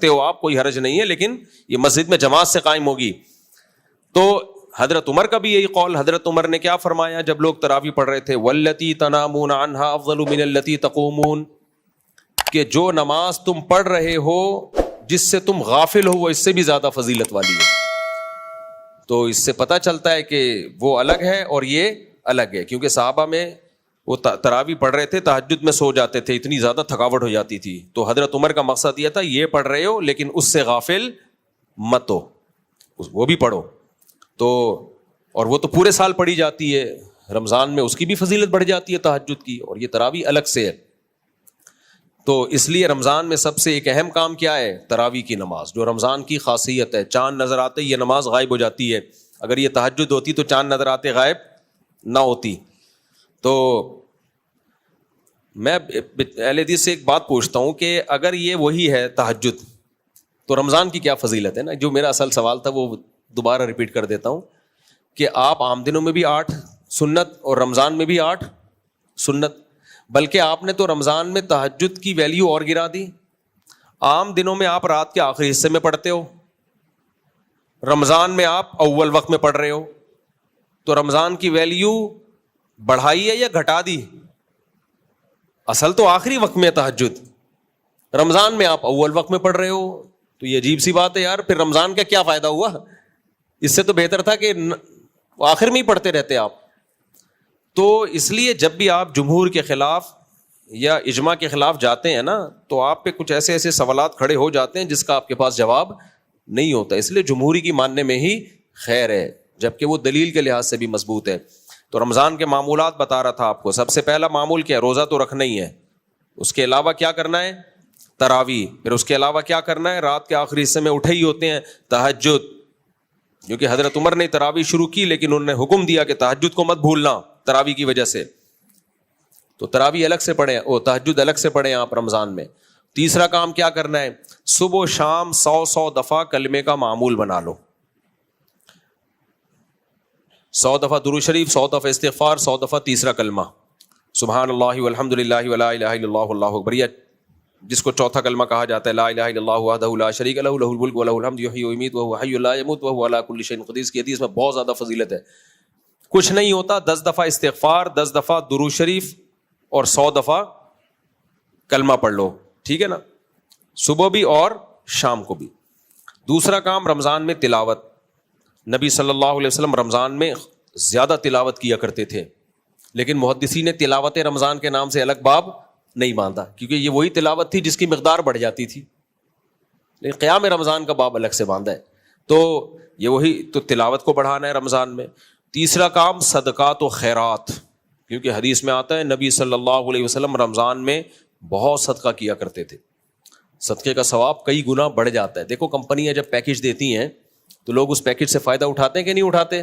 ہو آپ، کوئی حرج نہیں ہے، لیکن یہ مسجد میں جماعت سے قائم ہوگی. تو حضرت عمر کا بھی یہی قول. حضرت عمر نے کیا فرمایا جب لوگ تراویح پڑھ رہے تھے؟ واللتی تنامون عنہا افضل من التی تقومون، کہ جو نماز تم پڑھ رہے ہو جس سے تم غافل ہو وہ اس سے بھی زیادہ فضیلت والی ہے. تو اس سے پتہ چلتا ہے کہ وہ الگ ہے اور یہ الگ ہے، کیونکہ صحابہ میں وہ تراویح پڑھ رہے تھے، تہجد میں سو جاتے تھے، اتنی زیادہ تھکاوٹ ہو جاتی تھی. تو حضرت عمر کا مقصد یہ تھا یہ پڑھ رہے ہو لیکن اس سے غافل مت ہو، وہ بھی پڑھو. تو اور وہ تو پورے سال پڑھی جاتی ہے، رمضان میں اس کی بھی فضیلت بڑھ جاتی ہے تہجد کی، اور یہ تراویح الگ سے ہے. تو اس لیے رمضان میں سب سے ایک اہم کام کیا ہے؟ تراویح کی نماز، جو رمضان کی خاصیت ہے. چاند نظر آتے یہ نماز غائب ہو جاتی ہے. اگر یہ تہجد ہوتی تو چاند نظر آتے غائب نہ ہوتی. تو میں اہل حدیث سے ایک بات پوچھتا ہوں کہ اگر یہ وہی ہے تہجد تو رمضان کی کیا فضیلت ہے نا. جو میرا اصل سوال تھا وہ دوبارہ ریپیٹ کر دیتا ہوں کہ آپ عام دنوں میں بھی 8 سنت اور رمضان میں بھی 8 سنت، بلکہ آپ نے تو رمضان میں تہجد کی ویلیو اور گرا دی. عام دنوں میں آپ رات کے آخری حصے میں پڑھتے ہو، رمضان میں آپ اول وقت میں پڑھ رہے ہو. تو رمضان کی ویلیو بڑھائی ہے یا گھٹا دی؟ اصل تو آخری وقت میں تہجد، رمضان میں آپ اول وقت میں پڑھ رہے ہو. تو یہ عجیب سی بات ہے یار. پھر رمضان کا کیا فائدہ ہوا؟ اس سے تو بہتر تھا کہ آخر میں ہی پڑھتے رہتے آپ. تو اس لیے جب بھی آپ جمہور کے خلاف یا اجماع کے خلاف جاتے ہیں نا تو آپ پہ کچھ ایسے ایسے سوالات کھڑے ہو جاتے ہیں جس کا آپ کے پاس جواب نہیں ہوتا. اس لیے جمہوری کی ماننے میں ہی خیر ہے، جبکہ وہ دلیل کے لحاظ سے بھی مضبوط ہے. تو رمضان کے معمولات بتا رہا تھا آپ کو. سب سے پہلا معمول کیا ہے؟ روزہ تو رکھنا ہی ہے. اس کے علاوہ کیا کرنا ہے؟ تراویح. پھر اس کے علاوہ کیا کرنا ہے؟ رات کے آخری حصے میں اٹھے ہی ہوتے ہیں تہجد. کیونکہ حضرت عمر نے تراویح شروع کی لیکن انہوں نے حکم دیا کہ تہجد کو مت بھولنا تراویح کی وجہ سے. تو تراویح الگ سے پڑھیں، تہجد الگ سے پڑھیں آپ رمضان میں. تیسرا کام کیا کرنا ہے؟ صبح و شام 100 دفعہ کلمے کا معمول بنا لو. 100 دفعہ درود شریف، 100 دفعہ استغفار، 100 دفعہ تیسرا کلمہ سبحان اللہ والحمد للہ ولا الہ الا اللہ واللہ اکبر، جس کو چوتھا کلمہ کہا جاتا ہے لا الہ الا اللہ وحدہ لا شریک لہ لہ الملک ولہ الحمد یحیی ویمیت وہو حی لا یموت وہو علی کل شیء قدیر. کی حدیث میں بہت زیادہ فضیلت ہے. کچھ نہیں ہوتا، 10 دفعہ استغفار، 10 دفعہ درود شریف اور 100 دفعہ کلمہ پڑھ لو. ٹھیک ہے نا، صبح بھی اور شام کو بھی. دوسرا کام رمضان میں تلاوت. نبی صلی اللہ علیہ وسلم رمضان میں زیادہ تلاوت کیا کرتے تھے، لیکن محدثین نے تلاوت رمضان کے نام سے الگ باب نہیں باندھا کیونکہ یہ وہی تلاوت تھی جس کی مقدار بڑھ جاتی تھی. لیکن قیام رمضان کا باب الگ سے باندھا ہے. تو یہ وہی تو تلاوت کو بڑھانا ہے رمضان میں. تیسرا کام صدقات و خیرات، کیونکہ حدیث میں آتا ہے نبی صلی اللہ علیہ وسلم رمضان میں بہت صدقہ کیا کرتے تھے. صدقے کا ثواب کئی گنا بڑھ جاتا ہے. دیکھو کمپنیاں جب پیکج دیتی ہیں تو لوگ اس پیکج سے فائدہ اٹھاتے ہیں کہ نہیں اٹھاتے؟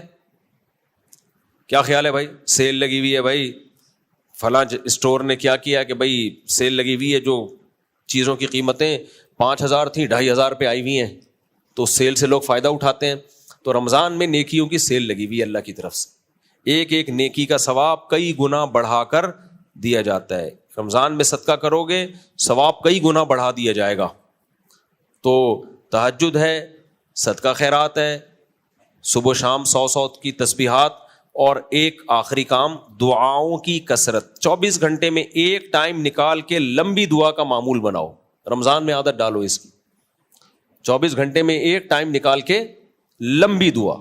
کیا خیال ہے بھائی؟ سیل لگی ہوئی ہے بھائی، فلاں اسٹور نے کیا کیا کہ بھائی سیل لگی ہوئی ہے، جو چیزوں کی قیمتیں 5,000 تھیں 2,500 پہ آئی ہوئی ہیں، تو سیل سے لوگ فائدہ اٹھاتے ہیں. تو رمضان میں نیکیوں کی سیل لگی ہوئی ہے اللہ کی طرف سے. ایک ایک نیکی کا ثواب کئی گنا بڑھا کر دیا جاتا ہے. رمضان میں صدقہ کرو گے ثواب کئی گنا بڑھا دیا جائے گا. تو تہجد ہے، صدقہ خیرات ہے، صبح و شام 100 کی تسبیحات، اور ایک آخری کام دعاؤں کی کثرت. 24 گھنٹے میں ایک ٹائم نکال کے لمبی دعا کا معمول بناؤ. رمضان میں عادت ڈالو اس کی. 24 گھنٹے میں ایک ٹائم نکال کے لمبی دعا.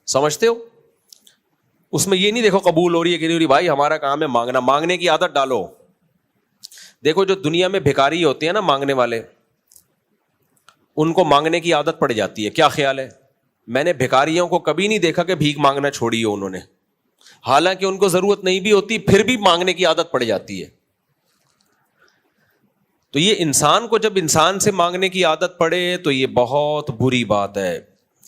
سمجھتے ہو؟ اس میں یہ نہیں دیکھو قبول ہو رہی ہے کہ نہیں ہو رہی. بھائی ہمارا کام ہے مانگنا، مانگنے کی عادت ڈالو. دیکھو جو دنیا میں بھکاری ہوتے ہیں نا مانگنے والے، ان کو مانگنے کی عادت پڑ جاتی ہے. کیا خیال ہے؟ میں نے بھکاریوں کو کبھی نہیں دیکھا کہ بھیک مانگنا چھوڑی ہو انہوں نے، حالانکہ ان کو ضرورت نہیں بھی ہوتی پھر بھی مانگنے کی عادت پڑ جاتی ہے. تو یہ انسان کو جب انسان سے مانگنے کی عادت پڑے تو یہ بہت بری بات ہے.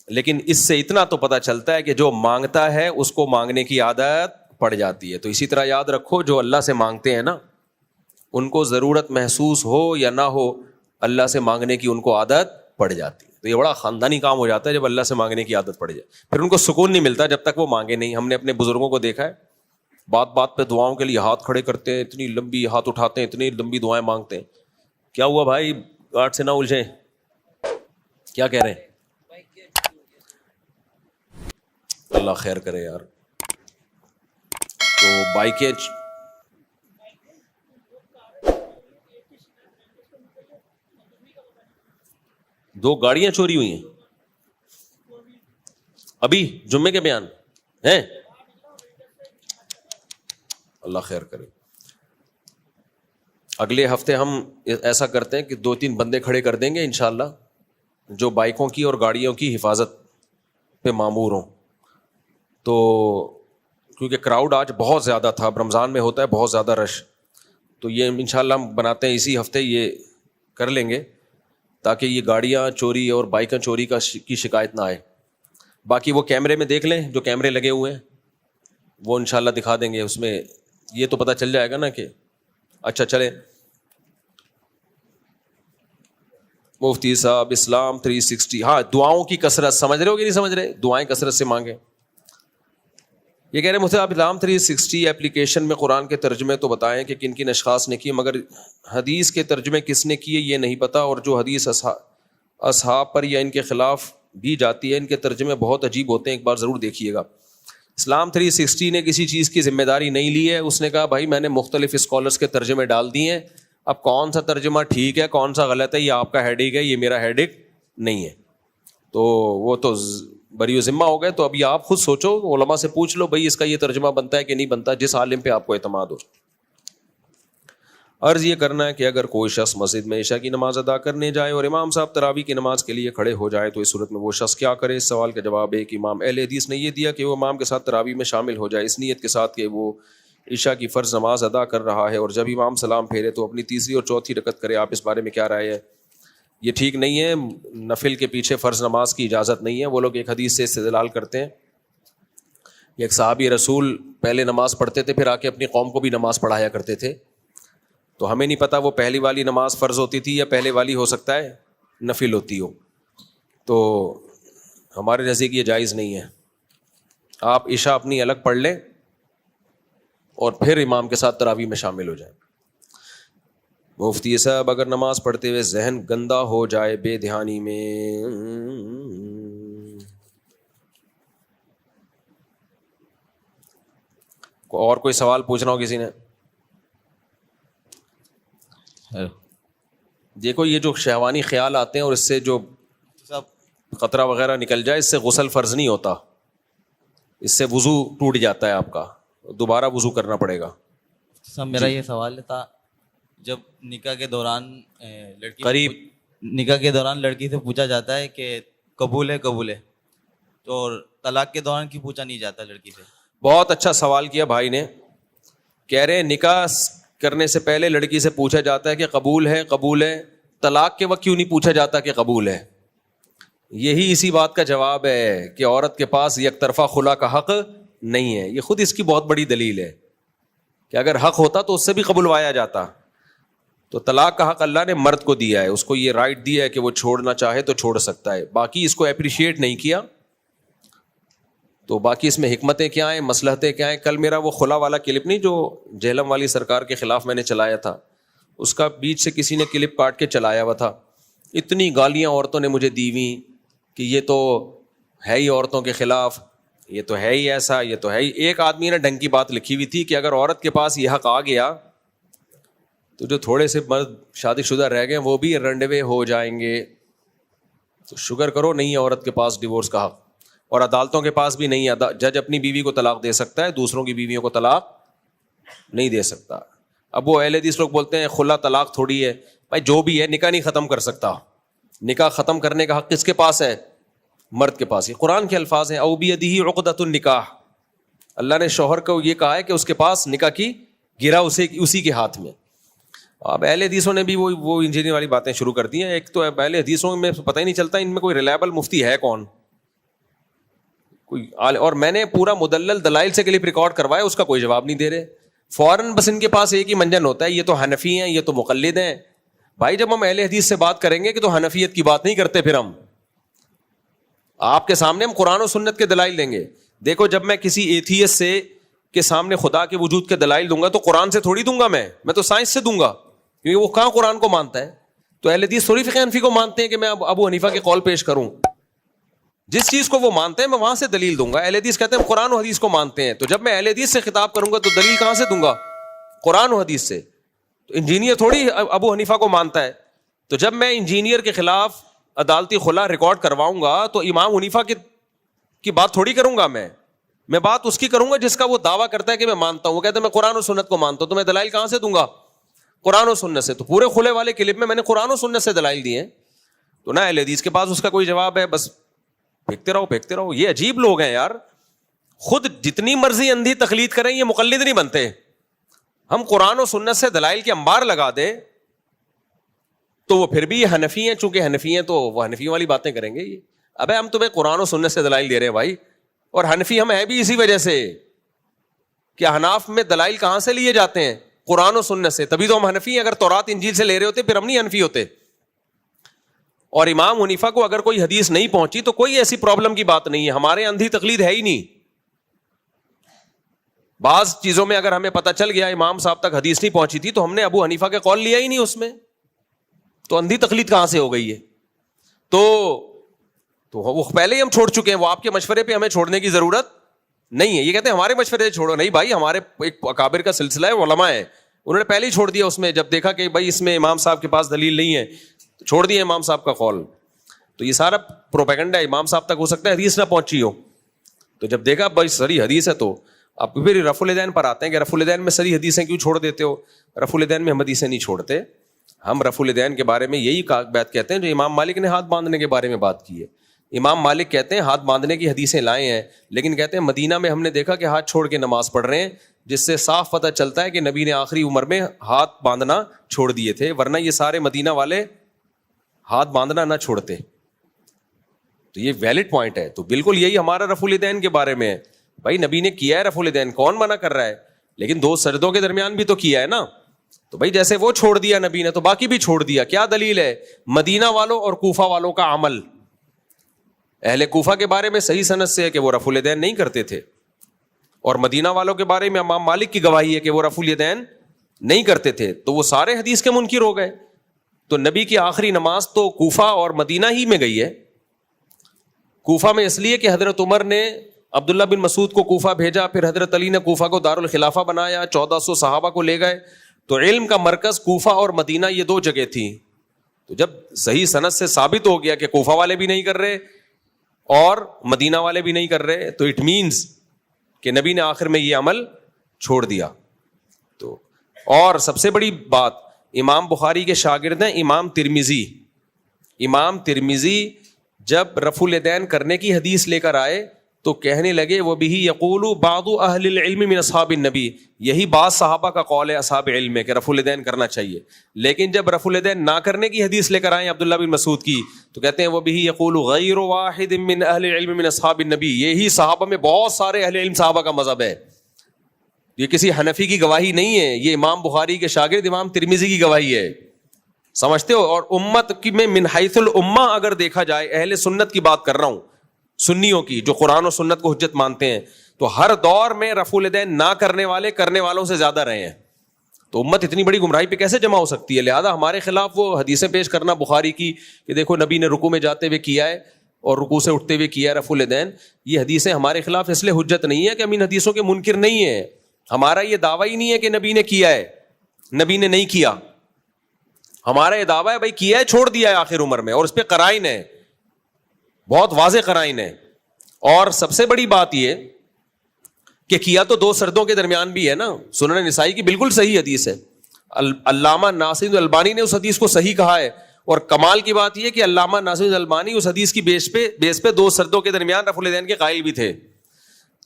لیکن اس سے اتنا تو پتہ چلتا ہے کہ جو مانگتا ہے اس کو مانگنے کی عادت پڑ جاتی ہے. تو اسی طرح یاد رکھو جو اللہ سے مانگتے ہیں نا ان کو ضرورت محسوس ہو یا نہ ہو اللہ سے مانگنے کی ان کو عادت پڑ جاتی ہے. تو یہ بڑا خاندانی کام ہو جاتا ہے جب اللہ سے مانگنے کی عادت پڑ جائے. پھر ان کو سکون نہیں ملتا جب تک وہ مانگے نہیں. ہم نے اپنے بزرگوں کو دیکھا ہے بات بات پہ دعاؤں کے لیے ہاتھ کھڑے کرتے ہیں، اتنی لمبی ہاتھ اٹھاتے ہیں، اتنی لمبی دعائیں مانگتے ہیں. کیا ہوا بھائی؟ گاٹ سے نہ الجھیں، کیا کہہ رہے ہیں؟ اللہ خیر کرے یار. تو بائکیں دو گاڑیاں چوری ہوئی ہیں ابھی جمعے کے بیان ہیں. اللہ خیر کرے. اگلے ہفتے ہم ایسا کرتے ہیں کہ 2-3 بندے کھڑے کر دیں گے انشاءاللہ جو بائکوں کی اور گاڑیوں کی حفاظت پہ مامور ہوں. تو کیونکہ کراؤڈ آج بہت زیادہ تھا, رمضان میں ہوتا ہے بہت زیادہ رش, تو یہ انشاءاللہ ہم بناتے ہیں اسی ہفتے یہ کر لیں گے تاکہ یہ گاڑیاں چوری اور بائکیں چوری کی شکایت نہ آئے. باقی وہ کیمرے میں دیکھ لیں, جو کیمرے لگے ہوئے ہیں وہ انشاءاللہ دکھا دیں گے, اس میں یہ تو پتہ چل جائے گا نا کہ اچھا چلے. مفتی صاحب اسلام 360, ہاں دعاؤں کی کثرت, سمجھ رہے ہو کہ نہیں سمجھ رہے؟ دعائیں کثرت سے مانگیں. یہ کہہ رہے مفتی صاحب اسلام 360 اپلیکیشن میں قرآن کے ترجمے تو بتائیں کہ کن کن اشخاص نے کیے, مگر حدیث کے ترجمے کس نے کیے یہ نہیں پتا, اور جو حدیث اصحاب پر یا ان کے خلاف بھی جاتی ہے ان کے ترجمے بہت عجیب ہوتے ہیں, ایک بار ضرور دیکھیے گا. اسلام 360 نے کسی چیز کی ذمہ داری نہیں لی ہے, اس نے کہا بھائی میں نے مختلف اسکالرس کے ترجمے ڈال دیے ہیں, اب کون سا ترجمہ ٹھیک ہے کون سا غلط ہے یہ آپ کا ہیڈیک ہے, یہ میرا ہیڈیک نہیں ہے. تو وہ تو بری ذمہ ہو گئے, تو ابھی آپ خود سوچو, علماء سے پوچھ لو بھائی اس کا یہ ترجمہ بنتا ہے کہ نہیں بنتا, جس عالم پہ آپ کو اعتماد ہو. عرض یہ کرنا ہے کہ اگر کوئی شخص مسجد میں عشاء کی نماز ادا کرنے جائے اور امام صاحب تراویح کی نماز کے لیے کھڑے ہو جائے تو اس صورت میں وہ شخص کیا کرے؟ اس سوال کا جواب ایک امام اہل حدیث نے یہ دیا کہ وہ امام کے ساتھ تراویح میں شامل ہو جائے اس نیت کے ساتھ کہ وہ عشاء کی فرض نماز ادا کر رہا ہے, اور جب امام سلام پھیرے تو اپنی تیسری اور چوتھی رکعت کرے. آپ اس بارے میں کیا رائے ہے؟ یہ ٹھیک نہیں ہے, نفل کے پیچھے فرض نماز کی اجازت نہیں ہے. وہ لوگ ایک حدیث سے استدلال کرتے ہیں, ایک صحابی رسول پہلے نماز پڑھتے تھے پھر آ کے اپنی قوم کو بھی نماز پڑھایا کرتے تھے, تو ہمیں نہیں پتا وہ پہلی والی نماز فرض ہوتی تھی یا پہلے والی ہو سکتا ہے نفل ہوتی ہو, تو ہمارے نزدیک یہ جائز نہیں ہے. آپ عشاء اپنی الگ پڑھ لیں اور پھر امام کے ساتھ تراویح میں شامل ہو جائیں. مفتی صاحب اگر نماز پڑھتے ہوئے ذہن گندا ہو جائے بے دھیانی میں, اور کوئی سوال پوچھنا ہو کسی نے؟ دیکھو یہ جو شہوانی خیال آتے ہیں اور اس سے جو قطرہ وغیرہ نکل جائے اس سے غسل فرض نہیں ہوتا, اس سے وضو ٹوٹ جاتا ہے آپ کا, دوبارہ وضو کرنا پڑے گا. سب میرا یہ سوال تھا, جب نکاح کے دوران لڑکی سے پوچھا جاتا ہے کہ قبول ہے, تو طلاق کے دوران کیوں پوچھا نہیں جاتا لڑکی سے؟ بہت اچھا سوال کیا بھائی نے. کہہ رہے نکاح کرنے سے پہلے لڑکی سے پوچھا جاتا ہے کہ قبول ہے, طلاق کے وقت کیوں نہیں پوچھا جاتا کہ قبول ہے؟ یہی اسی بات کا جواب ہے کہ عورت کے پاس یک طرفہ خلا کا حق نہیں ہے. یہ خود اس کی بہت بڑی دلیل ہے کہ اگر حق ہوتا تو اس سے بھی قبولوایا جاتا. تو طلاق کا حق اللہ نے مرد کو دیا ہے, اس کو یہ رائٹ دیا ہے کہ وہ چھوڑنا چاہے تو چھوڑ سکتا ہے, باقی اس کو اپریشیٹ نہیں کیا. تو باقی اس میں حکمتیں کیا ہیں, مصلحتیں کیا ہیں. کل میرا وہ خلا والا کلپ نہیں جو جہلم والی سرکار کے خلاف میں نے چلایا تھا, اس کا بیچ سے کسی نے کلپ کاٹ کے چلایا ہوا تھا. اتنی گالیاں عورتوں نے مجھے دی ہوئی کہ یہ تو ہے ہی عورتوں کے خلاف, یہ تو ہے ہی ایسا, یہ تو ہے ہی. ایک آدمی نے ڈھنگ کی بات لکھی ہوئی تھی کہ اگر عورت کے پاس یہ حق آ گیا تو جو تھوڑے سے مرد شادی شدہ رہ گئے وہ بھی رنڈوے ہو جائیں گے. تو شکر کرو نہیں ہے عورت کے پاس ڈیورس کا حق, اور عدالتوں کے پاس بھی نہیں ہے. جج اپنی بیوی کو طلاق دے سکتا ہے, دوسروں کی بیویوں کو طلاق نہیں دے سکتا. اب وہ اہل حدیث لوگ بولتے ہیں خلا طلاق تھوڑی ہے. بھائی جو بھی ہے نکاح نہیں ختم کر سکتا. نکاح ختم کرنے کا حق کس کے پاس ہے؟ مرد کے پاس. یہ قرآن کے الفاظ ہیں, او بیدہ عقدۃ النکاح. اللہ نے شوہر کو یہ کہا ہے کہ اس کے پاس نکاح کی گرا اسی کے ہاتھ میں. اب اہل حدیثوں نے بھی وہ انجینئر والی باتیں شروع کر دی ہیں. ایک تو اہل حدیثوں میں پتہ ہی نہیں چلتا ان میں کوئی ریلائبل مفتی ہے کون کوئی. اور میں نے پورا مدلل دلائل سے کلپ ریکارڈ کروایا, اس کا کوئی جواب نہیں دے رہے. فوراً بس ان کے پاس ایک ہی منجن ہوتا ہے, یہ تو حنفی ہیں, یہ تو مقلد ہیں. بھائی جب ہم اہل حدیث سے بات کریں گے کہ تو حنفیت کی بات نہیں کرتے, پھر ہم آپ کے سامنے ہم قرآن و سنت کے دلائل دیں گے. دیکھو جب میں کسی ایتھیسٹ سے کے سامنے خدا کے وجود کے دلائل دوں گا تو قرآن سے تھوڑی دوں گا, میں تو سائنس سے دوں گا, کیونکہ وہ کہاں قرآن کو مانتا ہے. تو اہل حدیث تھوڑی فقہ حنفی کو مانتے ہیں کہ میں ابو حنیفہ کے قول پیش کروں. جس چیز کو وہ مانتے ہیں میں وہاں سے دلیل دوں گا. اہل حدیث کہتے ہیں قرآن و حدیث کو مانتے ہیں, تو جب میں اہل حدیث سے خطاب کروں گا تو دلیل کہاں سے دوں گا؟ قرآن و حدیث سے. تو انجینئر تھوڑی ابو حنیفہ کو مانتا ہے. تو جب میں انجینئر کے خلاف عدالتی خلا ریکارڈ کرواؤں گا تو امام حنیفہ کی بات تھوڑی کروں گا. میں بات اس کی کروں گا جس کا وہ دعویٰ کرتا ہے کہ میں مانتا ہوں. وہ کہتا ہے میں قرآن و سنت کو مانتا ہوں, تو میں دلائل کہاں سے دوں گا؟ قرآن و سنت سے. تو پورے کھلے والے کلپ میں نے قرآن و سنت سے دلائل دیے ہیں. تو نہ اہل حدیث کے پاس اس کا کوئی جواب ہے, بس پھینکتے رہو. یہ عجیب لوگ ہیں یار, خود جتنی مرضی اندھی تقلید کریں یہ مقلد نہیں بنتے. ہم قرآن و سنت سے دلائل کے انبار لگا دیں تو وہ پھر بھی حنفی ہیں, چونکہ حنفی ہیں تو وہ حنفی والی باتیں کریں گے. ابے ہم تمہیں قرآن و سنت سے دلائل دے رہے ہیں بھائی, اور حنفی ہم ہیں بھی اسی وجہ سے کہ حناف میں دلائل کہاں سے لیے جاتے ہیں؟ قرآن و سنت سے. تبھی تو ہم حنفی ہیں. اگر تورات انجیل سے لے رہے ہوتے پھر ہم نہیں حنفی ہوتے. اور امام حنیفہ کو اگر کوئی حدیث نہیں پہنچی تو کوئی ایسی پرابلم کی بات نہیں ہے. ہمارے اندھی تقلید ہے ہی نہیں. بعض چیزوں میں اگر ہمیں پتہ چل گیا امام صاحب تک حدیث نہیں پہنچی تھی تو ہم نے ابو حنیفہ کے قول لیا ہی نہیں اس میں. تو اندھی تقلید کہاں سے ہو گئی ہے؟ تو وہ پہلے ہی ہم چھوڑ چکے ہیں. وہ آپ کے مشورے پہ ہمیں چھوڑنے کی ضرورت نہیں ہے. یہ کہتے ہیں ہمارے مشورے سے چھوڑو. نہیں بھائی, ہمارے ایک اکابر کا سلسلہ ہے, علماء ہے, انہوں نے پہلے ہی چھوڑ دیا. اس میں جب دیکھا کہ بھائی اس میں امام صاحب کے پاس دلیل نہیں ہے تو چھوڑ دیا امام صاحب کا قول. تو یہ سارا پروپیگنڈا ہے. امام صاحب تک ہو سکتا ہے حدیث نہ پہنچی ہو, تو جب دیکھا بھائی سری حدیث ہے تو اب پھر رفع الیدین پر آتے ہیں کہ رفع الیدین میں سری حدیثیں کیوں چھوڑ دیتے ہو؟ رفع الیدین میں ہم حدیثیں نہیں چھوڑتے. ہم رفع الیدین کے بارے میں یہی بات کہتے ہیں جو امام مالک نے ہاتھ باندھنے کے بارے میں بات کی ہے. امام مالک کہتے ہیں ہاتھ باندھنے کی حدیثیں لائے ہیں, لیکن کہتے ہیں مدینہ میں ہم نے دیکھا کہ ہاتھ چھوڑ کے نماز پڑھ رہے ہیں, جس سے صاف پتہ چلتا ہے کہ نبی نے آخری عمر میں ہاتھ باندھنا چھوڑ دیے تھے, ورنہ یہ سارے مدینہ والے ہاتھ باندھنا نہ چھوڑتے. تو یہ ویلڈ پوائنٹ ہے. تو بالکل یہی ہمارا رفع الیدین کے بارے میں ہے. بھائی نبی نے کیا ہے رفع الیدین, کون منع کر رہا ہے؟ لیکن دو سجدوں کے درمیان بھی تو کیا ہے نا. تو بھائی جیسے وہ چھوڑ دیا نبی نے تو باقی بھی چھوڑ دیا. کیا دلیل ہے؟ مدینہ والوں اور کوفہ والوں کا عمل. اہل کوفہ کے بارے میں صحیح سند سے ہے کہ وہ رفع الیدین نہیں کرتے تھے, اور مدینہ والوں کے بارے میں امام مالک کی گواہی ہے کہ وہ رفع الیدین نہیں کرتے تھے. تو وہ سارے حدیث کے منکر ہو گئے. تو نبی کی آخری نماز تو کوفہ اور مدینہ ہی میں گئی ہے. کوفہ میں اس لیے کہ حضرت عمر نے عبداللہ بن مسعود کو کوفہ بھیجا, پھر حضرت علی نے کوفہ کو دارالخلافہ بنایا, 1400 صحابہ کو لے گئے. تو علم کا مرکز کوفہ اور مدینہ یہ دو جگہ تھی. تو جب صحیح سند سے ثابت ہو گیا کہ کوفہ والے بھی نہیں کر رہے اور مدینہ والے بھی نہیں کر رہے, تو اٹ مینز کہ نبی نے آخر میں یہ عمل چھوڑ دیا. تو اور سب سے بڑی بات, امام بخاری کے شاگرد ہیں امام ترمذی. امام ترمذی جب رفع الیدین کرنے کی حدیث لے کر آئے تو کہنے لگے وہ بھی یقول بعض اہل العلم من اصحاب النبی, یہی بعض صحابہ کا قول ہے اصحاب علم میں کہ رفع الیدین کرنا چاہیے. لیکن جب رفع الیدین نہ کرنے کی حدیث لے کر آئے عبداللہ بن مسعود کی تو کہتے ہیں وہ بھی یقول غیر واحد من اہل العلم من اصحاب النبی, یہی صحابہ میں بہت سارے اہل علم صحابہ کا مذہب ہے. یہ کسی حنفی کی گواہی نہیں ہے, یہ امام بخاری کے شاگرد امام ترمذی کی گواہی ہے. سمجھتے ہو؟ اور امت کی میں من حیث الامہ اگر دیکھا جائے, اہل سنت کی بات کر رہا ہوں, سنیوں کی جو قرآن و سنت کو حجت مانتے ہیں, تو ہر دور میں رفع الیدین نہ کرنے والے کرنے والوں سے زیادہ رہے ہیں. تو امت اتنی بڑی گمراہی پہ کیسے جمع ہو سکتی ہے؟ لہذا ہمارے خلاف وہ حدیثیں پیش کرنا بخاری کی کہ دیکھو نبی نے رکوع میں جاتے ہوئے کیا ہے اور رکوع سے اٹھتے ہوئے کیا ہے رفع الیدین, یہ حدیثیں ہمارے خلاف اس لیے حجت نہیں ہے کہ ہم ان حدیثوں کے منکر نہیں ہیں. ہمارا یہ دعویٰ ہی نہیں ہے کہ نبی نے کیا ہے, نبی نے نہیں کیا. ہمارا یہ دعویٰ ہے بھائی کیا ہے, چھوڑ دیا ہے آخر عمر میں, اور اس پہ قرائن ہے, بہت واضح قرائن ہے. اور سب سے بڑی بات یہ کہ کیا تو دو سردوں کے درمیان بھی ہے نا. سنن نسائی کی بالکل صحیح حدیث ہے, علامہ ناصر البانی نے اس حدیث کو صحیح کہا ہے. اور کمال کی بات یہ کہ علامہ ناصر البانی اس حدیث کی بیس پہ دو سردوں کے درمیان رفع الیدین کے قائل بھی تھے.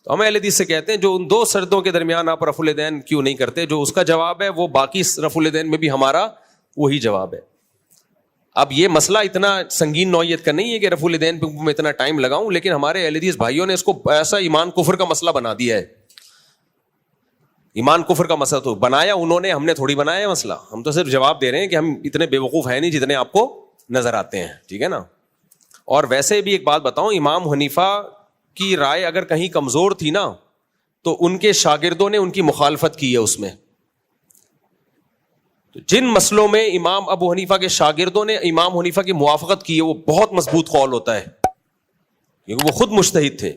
تو ہم اہل حدیث سے کہتے ہیں جو ان دو سردوں کے درمیان آپ رفع الیدین کیوں نہیں کرتے, جو اس کا جواب ہے وہ باقی رفع الیدین میں بھی ہمارا وہی جواب ہے. اب یہ مسئلہ اتنا سنگین نوعیت کا نہیں ہے کہ رفع الیدین پہ میں اتنا ٹائم لگاؤں, لیکن ہمارے اہل حدیث بھائیوں نے اس کو ایسا ایمان کفر کا مسئلہ بنا دیا ہے. ایمان کفر کا مسئلہ تو بنایا انہوں نے, ہم نے تھوڑی بنایا ہے مسئلہ. ہم تو صرف جواب دے رہے ہیں کہ ہم اتنے بے وقوف ہیں نہیں جتنے آپ کو نظر آتے ہیں, ٹھیک ہے نا. اور ویسے بھی ایک بات بتاؤں, امام حنیفہ کی رائے اگر کہیں کمزور تھی نا تو ان کے شاگردوں نے ان کی مخالفت کی ہے اس میں. تو جن مسئلوں میں امام ابو حنیفہ کے شاگردوں نے امام حنیفہ کی موافقت کی ہے وہ بہت مضبوط قول ہوتا ہے کیونکہ وہ خود مجتہد تھے.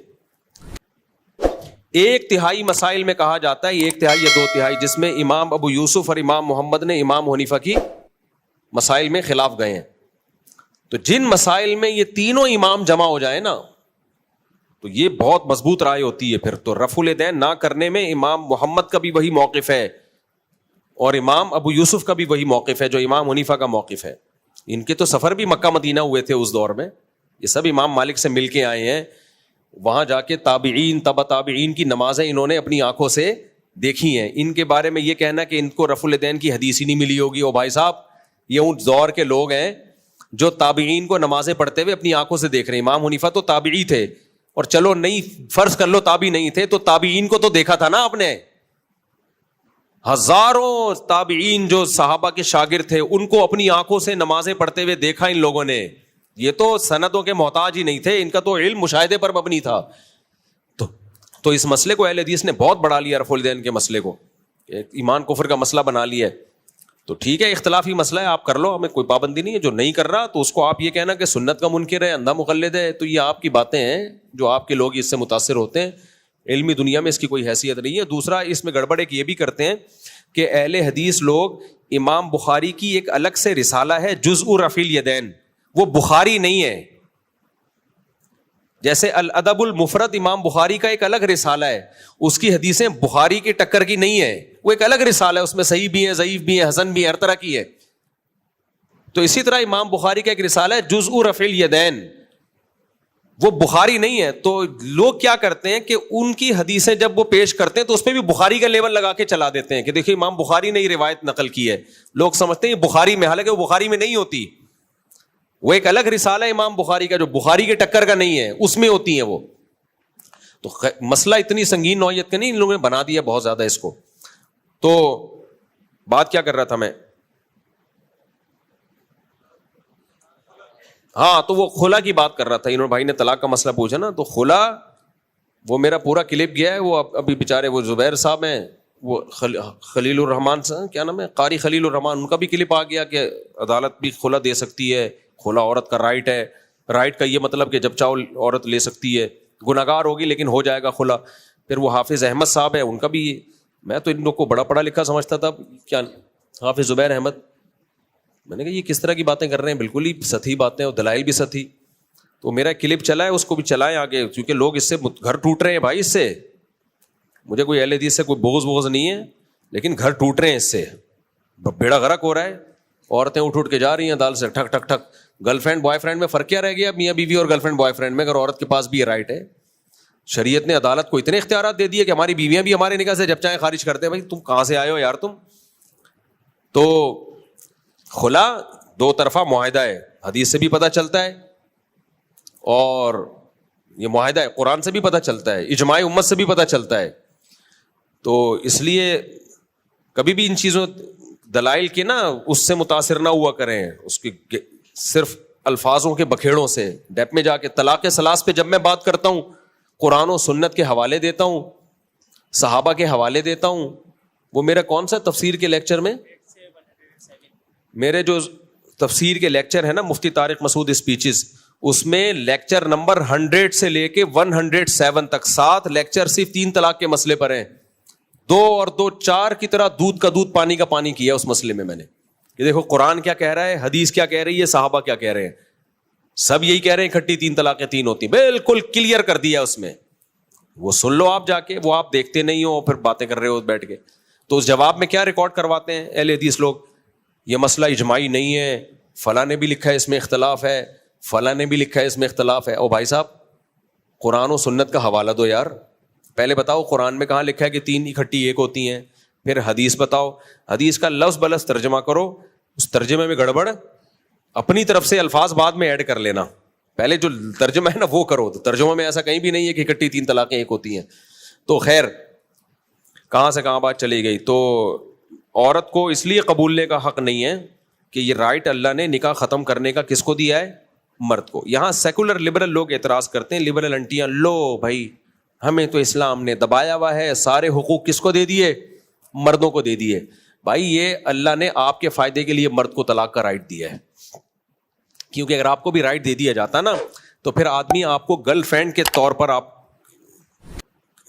1/3 مسائل میں کہا جاتا ہے 1/3 یا 2/3 جس میں امام ابو یوسف اور امام محمد نے امام حنیفہ کی مسائل میں خلاف گئے ہیں. تو جن مسائل میں یہ تینوں امام جمع ہو جائے نا تو یہ بہت مضبوط رائے ہوتی ہے. پھر تو رفع الیدین نہ کرنے میں امام محمد کا بھی وہی موقف ہے اور امام ابو یوسف کا بھی وہی موقف ہے جو امام حنیفہ کا موقف ہے. ان کے تو سفر بھی مکہ مدینہ ہوئے تھے اس دور میں, یہ سب امام مالک سے مل کے آئے ہیں. وہاں جا کے تابعین تبع تابعین کی نمازیں انہوں نے اپنی آنکھوں سے دیکھی ہیں. ان کے بارے میں یہ کہنا کہ ان کو رفع الیدین کی حدیث ہی نہیں ملی ہوگی, او بھائی صاحب یہ ان دور کے لوگ ہیں جو تابعین کو نمازیں پڑھتے ہوئے اپنی آنکھوں سے دیکھ رہے ہیں. امام حنیفہ تو تابعی تھے, اور چلو نہیں فرض کر لو تابعی نہیں تھے تو تابعین کو تو دیکھا تھا نا آپ نے. ہزاروں تابعین جو صحابہ کے شاگرد تھے ان کو اپنی آنکھوں سے نمازیں پڑھتے ہوئے دیکھا ان لوگوں نے. یہ تو سندوں کے محتاج ہی نہیں تھے, ان کا تو علم مشاہدے پر مبنی تھا. تو اس مسئلے کو اہل حدیث نے بہت بڑھا لیا, رفع الیدین کے مسئلے کو ایمان کفر کا مسئلہ بنا لیا ہے. تو ٹھیک ہے اختلافی مسئلہ ہے, آپ کر لو, ہمیں کوئی پابندی نہیں ہے. جو نہیں کر رہا تو اس کو آپ یہ کہنا کہ سنت کا منکر ہے, اندھا مقلد ہے, تو یہ آپ کی باتیں ہیں جو آپ کے لوگ اس سے متاثر ہوتے ہیں. علمی دنیا میں اس کی کوئی حیثیت نہیں ہے. دوسرا اس میں گڑبڑ ایک یہ بھی کرتے ہیں کہ اہل حدیث لوگ امام بخاری کی ایک الگ سے رسالہ ہے جزء رفع الیدین, وہ بخاری نہیں ہے. جیسے الادب المفرد امام بخاری کا ایک الگ رسالہ ہے, اس کی حدیثیں بخاری کی ٹکر کی نہیں ہے, وہ ایک الگ رسالہ ہے, اس میں صحیح بھی ہے, ضعیف بھی ہے, حسن بھی ہے, ہر طرح کی ہے. تو اسی طرح امام بخاری کا ایک رسالہ ہے جزء رفع الیدین, وہ بخاری نہیں ہے. تو لوگ کیا کرتے ہیں کہ ان کی حدیثیں جب وہ پیش کرتے ہیں تو اس پہ بھی بخاری کا لیبل لگا کے چلا دیتے ہیں کہ دیکھیے امام بخاری نے یہ روایت نقل کی ہے. لوگ سمجھتے ہیں یہ بخاری میں, حالانکہ وہ بخاری میں نہیں ہوتی. وہ ایک الگ رسالہ ہے امام بخاری کا جو بخاری کے ٹکر کا نہیں ہے, اس میں ہوتی ہیں وہ. تو مسئلہ اتنی سنگین نوعیت کا نہیں, ان لوگوں نے بنا دیا بہت زیادہ اس کو. تو بات کیا کر رہا تھا میں, ہاں تو وہ خلا کی بات کر رہا تھا. انہوں بھائی نے طلاق کا مسئلہ پوچھا نا, تو خلا وہ میرا پورا کلپ گیا ہے. وہ ابھی بیچارے وہ زبیر صاحب ہیں, وہ خلیل الرحمان سے کیا نام ہے, قاری خلیل الرحمان, ان کا بھی کلپ آ گیا کہ عدالت بھی خلا دے سکتی ہے, خلا عورت کا رائٹ ہے. رائٹ کا یہ مطلب کہ جب چاہو عورت لے سکتی ہے, گناہگار ہوگی لیکن ہو جائے گا خلا. پھر وہ حافظ احمد صاحب ہے, ان کا بھی, میں تو ان لوگ کو بڑا پڑھا لکھا سمجھتا تھا, کیا حافظ زبیر احمد, میں نے کہا یہ کس طرح کی باتیں کر رہے ہیں, بالکل ہی سطحی باتیں اور دلائل بھی سطحی. تو میرا کلپ چلا ہے, اس کو بھی چلائیں آگے, کیونکہ لوگ اس سے گھر ٹوٹ رہے ہیں بھائی. اس سے مجھے کوئی اہل حدیث سے کوئی بغض نہیں ہے, لیکن گھر ٹوٹ رہے ہیں اس سے, بیڑا غرق ہو رہا ہے. عورتیں اٹھ کے جا رہی ہیں عدالت سے ٹھک ٹھک ٹھک. گرل فرینڈ بوائے فرینڈ میں فرق کیا رہ گیا, میاں بیوی اور گرل فرینڈ بوائے فرینڈ میں, اگر عورت کے پاس بھی یہ رائٹ ہے. شریعت نے عدالت کو اتنے اختیارات دے دیے کہ ہماری بیویاں بھی ہمارے نکاح سے جب چاہیں خارج کرتے ہیں. بھائی تم کہاں سے آئے ہو یار تم. تو خلا دو طرفہ معاہدہ ہے, حدیث سے بھی پتہ چلتا ہے اور یہ معاہدہ ہے قرآن سے بھی پتہ چلتا ہے, اجماع امت سے بھی پتہ چلتا ہے. تو اس لیے کبھی بھی ان چیزوں دلائل کے نا اس سے متاثر نہ ہوا کریں, اس کی صرف الفاظوں کے بکھیڑوں سے. ڈیپ میں جا کے طلاق ثلاث پہ جب میں بات کرتا ہوں قرآن و سنت کے حوالے دیتا ہوں, صحابہ کے حوالے دیتا ہوں. وہ میرا کون سا تفسیر کے لیکچر میں, میرے جو تفسیر کے لیکچر ہے نا مفتی طارق مسعود اسپیچز, اس میں لیکچر نمبر 100 سے لے کے 107 تک 7 لیکچر صرف 3 طلاق کے مسئلے پر ہیں. 2 اور 2 4 کی طرح دودھ کا دودھ پانی کا پانی کیا اس مسئلے میں نے. یہ دیکھو قرآن کیا کہہ رہا ہے, حدیث کیا کہہ رہی ہے, صحابہ کیا کہہ رہے ہیں. سب یہی کہہ رہے ہیں کھٹی 3 طلاقیں 3 ہوتی, بالکل کلیئر کر دیا اس میں. وہ سن لو آپ جا کے, وہ آپ دیکھتے نہیں ہو پھر باتیں کر رہے ہو بیٹھ کے. تو اس جواب میں کیا ریکارڈ کرواتے ہیں اہل حدیث لوگ, یہ مسئلہ اجماعی نہیں ہے, فلاں نے بھی لکھا ہے اس میں اختلاف ہے, فلاں نے بھی لکھا ہے اس میں اختلاف ہے. او بھائی صاحب قرآن و سنت کا حوالہ دو یار. پہلے بتاؤ قرآن میں کہاں لکھا ہے کہ 3 اکٹھی 1 ہوتی ہیں, پھر حدیث بتاؤ, حدیث کا لفظ بلفظ ترجمہ کرو. اس ترجمے میں گڑبڑ, اپنی طرف سے الفاظ بعد میں ایڈ کر لینا, پہلے جو ترجمہ ہے نا وہ کرو. تو ترجمہ میں ایسا کہیں بھی نہیں ہے کہ اکٹھی 3 طلاقیں 1 ہوتی ہیں. تو خیر کہاں سے کہاں بات چلی گئی. تو عورت کو اس لیے قبولنے کا حق نہیں ہے کہ یہ رائٹ اللہ نے نکاح ختم کرنے کا کس کو دیا ہے, مرد کو. یہاں سیکولر لبرل لوگ اعتراض کرتے ہیں, لبرل انٹیاں, لو بھائی ہمیں تو اسلام نے دبایا ہوا ہے, سارے حقوق کس کو دے دیے, مردوں کو دے دیے. بھائی یہ اللہ نے آپ کے فائدے کے لیے مرد کو طلاق کا رائٹ دیا ہے, کیونکہ اگر آپ کو بھی رائٹ دے دیا جاتا نا تو پھر آدمی آپ کو گرل فرینڈ کے طور پر, آپ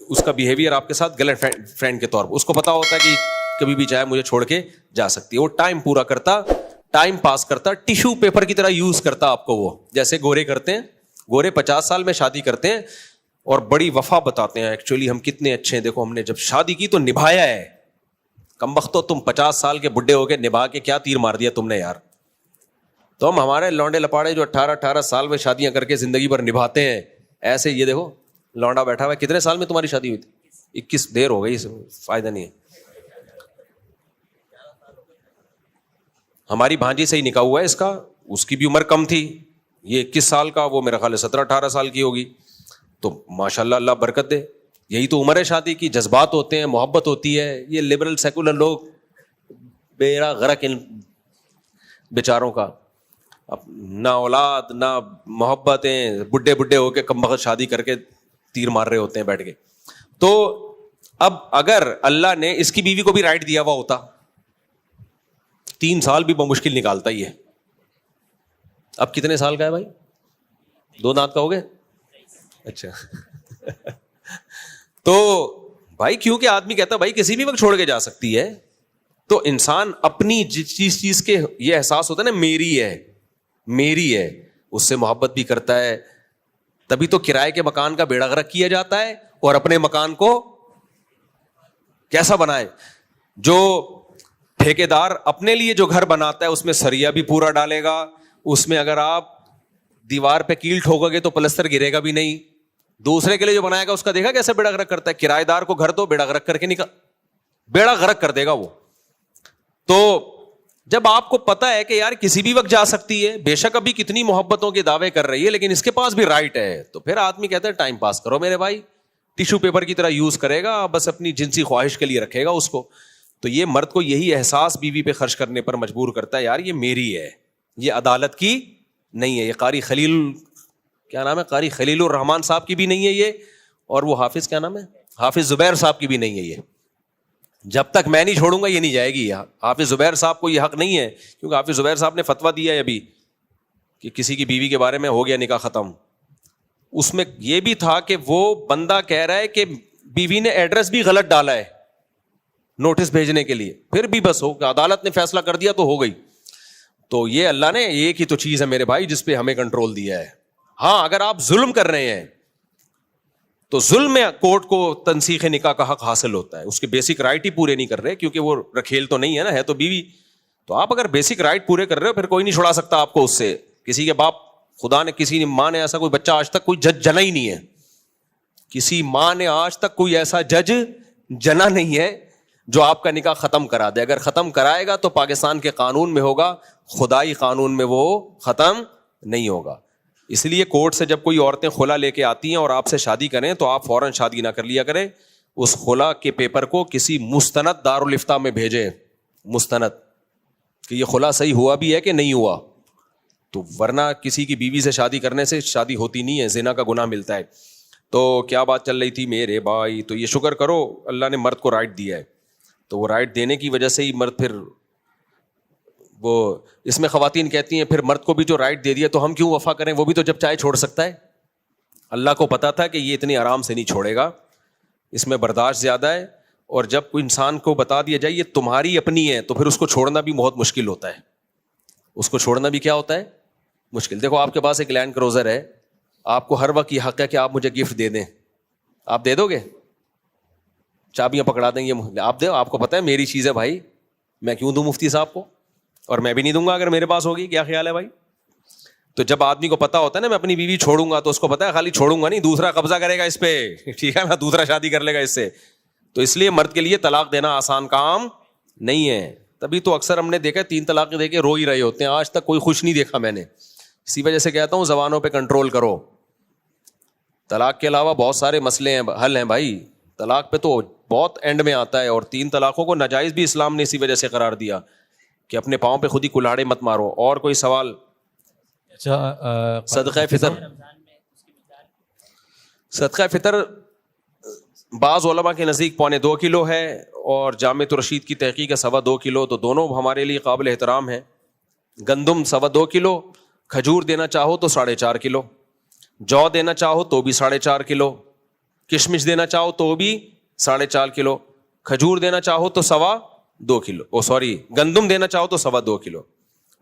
اس کا بیہیویئر آپ کے ساتھ گرل فرینڈ کے طور پر, اس کو پتا ہوتا ہے کہ کبھی بھی چاہے مجھے چھوڑ کے جا سکتی ہے. وہ ٹائم پورا کرتا, ٹائم پاس کرتا, ٹیشو پیپر کی طرح یوز کرتا آپ کو. وہ جیسے گورے کرتے ہیں, گورے 50 سال میں شادی کرتے ہیں اور بڑی وفا بتاتے ہیں, ایکچولی ہم کتنے اچھے ہیں, دیکھو ہم نے جب شادی کی تو نبھایا ہے. کمبختو تم 50 سال کے بڈھے ہو کے نبھا کے کیا تیر مار دیا تم نے یار. تو ہم ہمارے لونڈے لپاڑے جو 18 سال میں شادیاں کر کے زندگی بھر نبھاتے ہیں, ایسے یہ دیکھو لونڈا بیٹھا ہوا ہے. کتنے سال میں تمہاری شادی ہوئی تھی؟ 21. دیر ہو گئی, فائدہ نہیں ہے. ہماری بھانجی سے ہی نکاح ہوا ہے اس کا, اس کی بھی عمر کم تھی, یہ 21 سال کا, وہ میرا خیال ہے 17-18 سال کی ہوگی. تو ماشاء اللہ اللہ برکت دے. یہی تو عمر ہے شادی کی, جذبات ہوتے ہیں, محبت ہوتی ہے. یہ لبرل سیکولر لوگ بیڑا غرق ان بیچاروں کا, نہ اولاد نہ محبتیں, بڈھے بڈھے ہو کے کم بخت شادی کر کے تیر مار رہے ہوتے ہیں بیٹھ کے. تو اب اگر اللہ نے اس کی بیوی کو بھی رائٹ دیا ہوا ہوتا, 3 سال بھی بمشکل نکالتا ہی ہے. اب کتنے سال کا ہے بھائی؟ 2 دانت کا ہو گئے. اچھا تو بھائی کیونکہ آدمی کہتا ہے بھائی کسی بھی وقت چھوڑ کے جا سکتی ہے, تو انسان اپنی جس چیز کے یہ احساس ہوتا ہے نا میری ہے, میری ہے, اس سے محبت بھی کرتا ہے. تبھی تو کرائے کے مکان کا بیڑا غرق کیا جاتا ہے, اور اپنے مکان کو کیسا بنائے. جو ٹھیکیدار اپنے لیے جو گھر بناتا ہے اس میں سریا بھی پورا ڈالے گا, اس میں اگر آپ دیوار پہ کیل ٹھوکو گے تو پلستر گرے گا بھی نہیں. دوسرے کے لیے جو بنائے گا اس کا دیکھا کیسے بیڑا غرق کرتا ہے. کرایہ دار کو گھر دو, بیڑا غرق کر کے بیڑا غرق کر دے گا وہ. تو جب آپ کو پتا ہے کہ یار کسی بھی وقت جا سکتی ہے, بے شک ابھی کتنی محبتوں کے دعوے کر رہی ہے لیکن اس کے پاس بھی رائٹ ہے, تو پھر آدمی کہتا ہے ٹائم پاس کرو میرے بھائی. ٹیشو پیپر کی طرح یوز کرے گا, بس اپنی جنسی خواہش کے لیے رکھے گا اس کو. تو یہ مرد کو یہی احساس بیوی پہ خرچ کرنے پر مجبور کرتا ہے, یار یہ میری ہے, یہ عدالت کی نہیں ہے. یہ قاری خلیل, کیا نام ہے, قاری خلیل الرحمان صاحب کی بھی نہیں ہے یہ, اور وہ حافظ کیا نام ہے, حافظ زبیر صاحب کی بھی نہیں ہے یہ. جب تک میں نہیں چھوڑوں گا یہ نہیں جائے گی. حافظ زبیر صاحب کو یہ حق نہیں ہے, کیونکہ حافظ زبیر صاحب نے فتویٰ دیا ہے ابھی کہ کسی کی بیوی کے بارے میں ہو گیا نکاح ختم. اس میں یہ بھی تھا کہ وہ بندہ کہہ رہا ہے کہ بیوی نے ایڈریس بھی غلط ڈالا ہے نوٹس بھیجنے کے لیے, پھر بھی بس ہو, عدالت نے فیصلہ کر دیا تو ہو گئی. تو یہ اللہ نے ایک ہی تو چیز ہے میرے بھائی جس پہ ہمیں کنٹرول دیا ہے. ہاں اگر آپ ظلم کر رہے ہیں تو ظلم میں کورٹ کو تنسیخ نکاح کا حق حاصل ہوتا ہے. اس کے بیسک رائٹ ہی پورے نہیں کر رہے, کیونکہ وہ رکھیل تو نہیں ہے نا, ہے تو بیوی. تو آپ اگر بیسک رائٹ پورے کر رہے ہو پھر کوئی نہیں چھڑا سکتا آپ کو اس سے. کسی کے باپ خدا نے, کسی ماں نے ایسا کوئی بچہ آج تک کوئی جج جنا ہی نہیں ہے. کسی ماں نے آج تک کوئی ایسا جج جنا نہیں ہے جو آپ کا نکاح ختم کرا دے. اگر ختم کرائے گا تو پاکستان کے قانون میں ہوگا, خدائی قانون میں وہ ختم نہیں ہوگا. اس لیے کورٹ سے جب کوئی عورتیں خلا لے کے آتی ہیں اور آپ سے شادی کریں تو آپ فوراً شادی نہ کر لیا کریں. اس خلا کے پیپر کو کسی مستند دارالفتہ میں بھیجیں, مستند, کہ یہ خلا صحیح ہوا بھی ہے کہ نہیں ہوا. تو ورنہ کسی کی بیوی سے شادی کرنے سے شادی ہوتی نہیں ہے, زنا کا گناہ ملتا ہے. تو کیا بات چل رہی تھی میرے بھائی, تو یہ شکر کرو اللہ نے مرد کو رائٹ دیا ہے. تو وہ رائٹ دینے کی وجہ سے ہی مرد پھر وہ, اس میں خواتین کہتی ہیں پھر مرد کو بھی جو رائٹ دے دیا تو ہم کیوں وفا کریں, وہ بھی تو جب چاہے چھوڑ سکتا ہے. اللہ کو پتا تھا کہ یہ اتنی آرام سے نہیں چھوڑے گا, اس میں برداشت زیادہ ہے. اور جب کوئی انسان کو بتا دیا جائے یہ تمہاری اپنی ہے تو پھر اس کو چھوڑنا بھی بہت مشکل ہوتا ہے. اس کو چھوڑنا بھی کیا ہوتا ہے, مشکل. دیکھو آپ کے پاس ایک لینڈ کروزر ہے, آپ کو ہر وقت یہ حق ہے کہ آپ مجھے گفٹ دے دیں, آپ دے دو گے؟ چابیاں پکڑا دیں گے آپ دو, آپ کو پتا ہے میری چیز ہے بھائی, میں کیوں دوں مفتی صاحب کو, اور میں بھی نہیں دوں گا اگر میرے پاس ہوگی. کیا خیال ہے بھائی؟ تو جب آدمی کو پتا ہوتا ہے نا میں اپنی بیوی چھوڑوں گا تو اس کو پتا ہے خالی چھوڑوں گا نہیں, دوسرا قبضہ کرے گا اس پہ, ٹھیک ہے نا, دوسرا شادی کر لے گا اس سے. تو اس لیے مرد کے لیے طلاق دینا آسان کام نہیں ہے. تبھی تو اکثر ہم نے دیکھا 3 طلاق دے کے رو ہی رہے ہوتے ہیں, آج تک کوئی خوش نہیں دیکھا میں نے. اسی وجہ سے کہتا ہوں زبانوں پہ کنٹرول کرو. طلاق کے علاوہ بہت سارے مسئلے ہیں, حل ہیں بھائی. طلاق پہ تو بہت اینڈ میں آتا ہے, اور 3 طلاقوں کو ناجائز بھی اسلام نے اسی وجہ سے قرار دیا کہ اپنے پاؤں پہ خود ہی کلاڑے مت مارو. اور کوئی سوال؟ صدقہ فطر, صدقہ فطر بعض علماء کے نزدیک 1.25 کلو ہے اور جامع رشید کی تحقیق ہے 2.25 کلو، تو دونوں ہمارے لیے قابل احترام ہے. گندم 2.25 کلو، کھجور دینا چاہو تو 4.5 کلو، جو دینا چاہو تو بھی 4.5 کلو، کشمش دینا چاہو تو بھی 4.5 کلو، کھجور دینا چاہو تو 2.25 کلو، گندم دینا چاہو تو 2.25 کلو.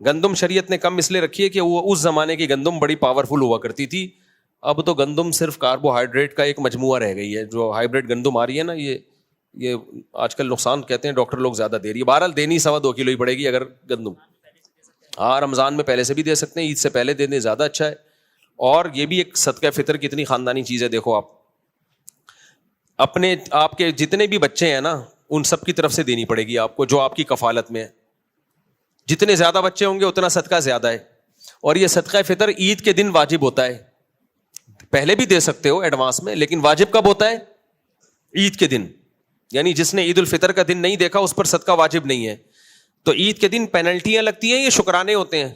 گندم شریعت نے کم اس لیے رکھی ہے کہ وہ اس زمانے کی گندم بڑی پاورفل ہوا کرتی تھی. اب تو گندم صرف کاربوہائیڈریٹ کا ایک مجموعہ رہ گئی ہے. جو ہائیبریڈ گندم آ رہی ہے نا، یہ آج کل نقصان کہتے ہیں ڈاکٹر لوگ زیادہ دے رہی ہے. بہرحال دینی 2.25 کلو ہی پڑے گی اگر گندم. ہاں رمضان میں پہلے سے بھی دے سکتے ہیں، عید سے پہلے دے دیں زیادہ اچھا ہے. اور یہ بھی ایک صدقہ فطر کی اتنی خاندانی چیز ہے. دیکھو آپ کے جتنے بھی بچے ہیں نا، ان سب کی طرف سے دینی پڑے گی آپ کو، جو آپ کی کفالت میں ہے. جتنے زیادہ بچے ہوں گے اتنا صدقہ زیادہ ہے. اور یہ صدقہ فطر عید کے دن واجب ہوتا ہے. پہلے بھی دے سکتے ہو ایڈوانس میں، لیکن واجب کب ہوتا ہے؟ عید کے دن. یعنی جس نے عید الفطر کا دن نہیں دیکھا اس پر صدقہ واجب نہیں ہے. تو عید کے دن پینلٹیاں لگتی ہیں، یہ شکرانے ہوتے ہیں،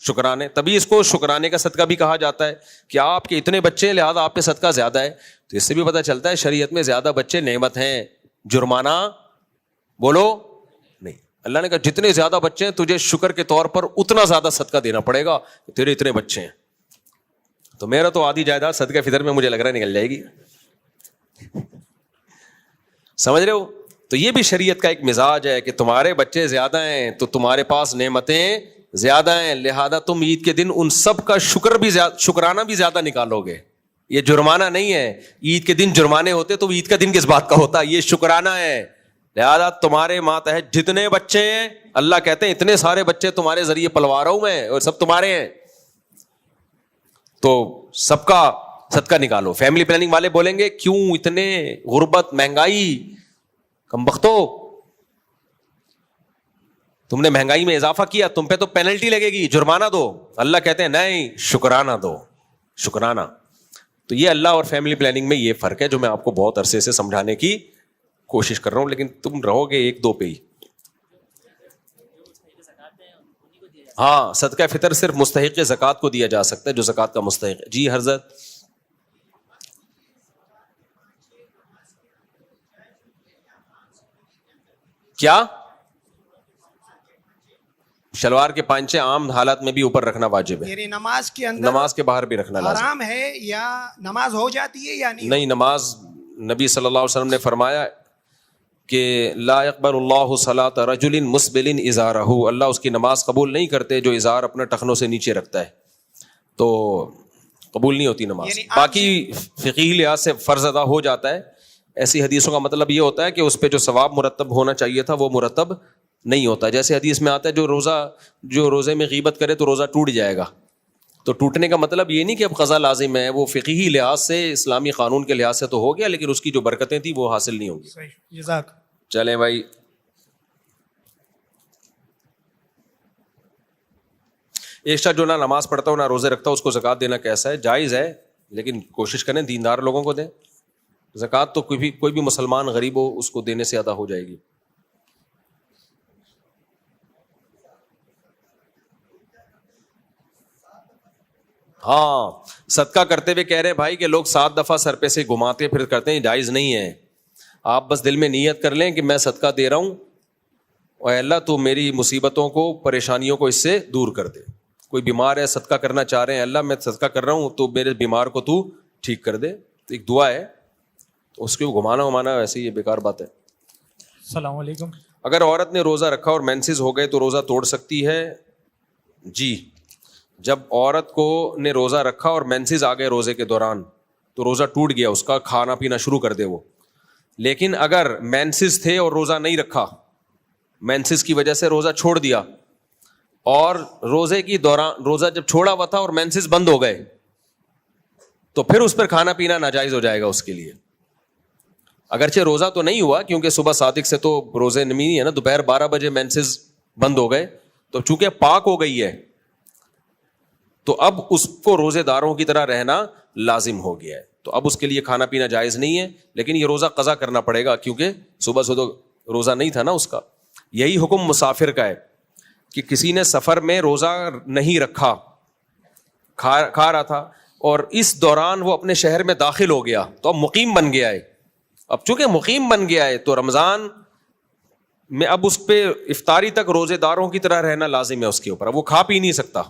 شکرانے. تبھی اس کو شکرانے کا صدقہ بھی کہا جاتا ہے کہ آپ کے اتنے بچے لہٰذا آپ پہ صدقہ زیادہ ہے. تو اس سے بھی پتہ چلتا ہے شریعت میں زیادہ بچے نعمت ہیں، جرمانہ بولو نہیں. اللہ نے کہا جتنے زیادہ بچے ہیں تجھے شکر کے طور پر اتنا زیادہ صدقہ دینا پڑے گا، تیرے اتنے بچے ہیں. تو میرا تو آدھی جائیداد صدقہ فطر میں مجھے لگ رہا ہے نکل جائے گی. سمجھ رہے ہو؟ تو یہ بھی شریعت کا ایک مزاج ہے کہ تمہارے بچے زیادہ ہیں تو تمہارے پاس نعمتیں زیادہ ہیں، لہذا تم عید کے دن ان سب کا شکرانہ بھی زیادہ نکالو گے. یہ جرمانہ نہیں ہے. عید کے دن جرمانے ہوتے تو عید کا دن کس بات کا ہوتا؟ یہ شکرانہ ہے. لہذا تمہارے ماتحت جتنے بچے ہیں، اللہ کہتے ہیں اتنے سارے بچے تمہارے ذریعے پلوا رہا ہوں میں اور سب تمہارے ہیں، تو سب کا صدقہ نکالو. فیملی پلاننگ والے بولیں گے کیوں اتنے غربت، مہنگائی، کم بختو تم نے مہنگائی میں اضافہ کیا، تم پہ تو پینلٹی لگے گی، جرمانہ دو. اللہ کہتے ہیں نہیں، شکرانہ دو، شکرانہ. تو یہ اللہ اور فیملی پلاننگ میں یہ فرق ہے جو میں آپ کو بہت عرصے سے سمجھانے کی کوشش کر رہا ہوں، لیکن تم رہو گے 1-2 پہ ہی. ہاں صدقہ فطر صرف مستحق زکوٰۃ کو دیا جا سکتا ہے، جو زکوٰۃ کا مستحق ہے. جی حضرت کیا؟ شلوار کے پانچے عام حالات میں بھی اوپر رکھنا واجب ہے. یعنی نماز کے اندر، نماز کے باہر بھی رکھنا لازم حرام ہے یا نماز ہو جاتی ہے یا نہیں. نماز نبی صلی اللہ علیہ وسلم نے فرمایا کہ لا يقبل اللہ صلاۃ رجل مسبل ازارہ، اللہ اس کی نماز قبول نہیں کرتے جو ازار اپنے ٹخنوں سے نیچے رکھتا ہے، تو قبول نہیں ہوتی نماز. یعنی باقی فقہی لحاظ سے فرض ادا ہو جاتا ہے. ایسی حدیثوں کا مطلب یہ ہوتا ہے کہ اس پہ جو ثواب مرتب ہونا چاہیے تھا وہ مرتب نہیں ہوتا. جیسے حدیث میں آتا ہے جو روزے میں غیبت کرے تو روزہ ٹوٹ جائے گا. تو ٹوٹنے کا مطلب یہ نہیں کہ اب قضا لازم ہے، وہ فقہی لحاظ سے، اسلامی قانون کے لحاظ سے تو ہو گیا، لیکن اس کی جو برکتیں تھیں وہ حاصل نہیں ہوں گی. صحیح، جزاک. چلیں بھائی، ایک شخص جو نہ نماز پڑھتا ہو نہ روزے رکھتا ہو اس کو زکوٰۃ دینا کیسا ہے؟ جائز ہے، لیکن کوشش کریں دیندار لوگوں کو دیں. زکوٰۃ تو کوئی بھی مسلمان غریب ہو اس کو دینے سے ادا ہو جائے گی. ہاں صدقہ کرتے ہوئے کہہ رہے بھائی کہ لوگ 7 دفعہ سر پہ سے گھماتے پھر کرتے ہیں، جائز نہیں ہے. آپ بس دل میں نیت کر لیں کہ میں صدقہ دے رہا ہوں اور اللہ تو میری مصیبتوں کو، پریشانیوں کو اس سے دور کر دے. کوئی بیمار ہے صدقہ کرنا چاہ رہے ہیں، اللہ میں صدقہ کر رہا ہوں تو میرے بیمار کو تو ٹھیک کر دے. ایک دعا ہے، اس کو گھمانا ویسے یہ بیکار بات ہے. السلام علیکم. اگر عورت نے روزہ رکھا اور مینسز ہو گئے تو روزہ توڑ سکتی ہے؟ جی، جب عورت کو نے روزہ رکھا اور مینسز آ گئے روزے کے دوران تو روزہ ٹوٹ گیا، اس کا کھانا پینا شروع کر دے وہ. لیکن اگر مینسز تھے اور روزہ نہیں رکھا، مینسز کی وجہ سے روزہ چھوڑ دیا اور روزے کی دوران روزہ جب چھوڑا ہوا تھا اور مینسز بند ہو گئے تو پھر اس پر کھانا پینا ناجائز ہو جائے گا اس کے لیے. اگرچہ روزہ تو نہیں ہوا کیونکہ صبح صادق سے تو روزے نہیں ہے نا، دوپہر 12 بجے مینسز بند ہو گئے تو چونکہ پاک ہو گئی ہے تو اب اس کو روزے داروں کی طرح رہنا لازم ہو گیا ہے. تو اب اس کے لیے کھانا پینا جائز نہیں ہے، لیکن یہ روزہ قضا کرنا پڑے گا کیونکہ صبح سے تو روزہ نہیں تھا نا اس کا. یہی حکم مسافر کا ہے کہ کسی نے سفر میں روزہ نہیں رکھا، کھا رہا تھا اور اس دوران وہ اپنے شہر میں داخل ہو گیا تو اب مقیم بن گیا ہے اب چونکہ مقیم بن گیا ہے تو رمضان میں اب اس پہ افطاری تک روزے داروں کی طرح رہنا لازم ہے اس کے اوپر. اب وہ کھا پی نہیں سکتا.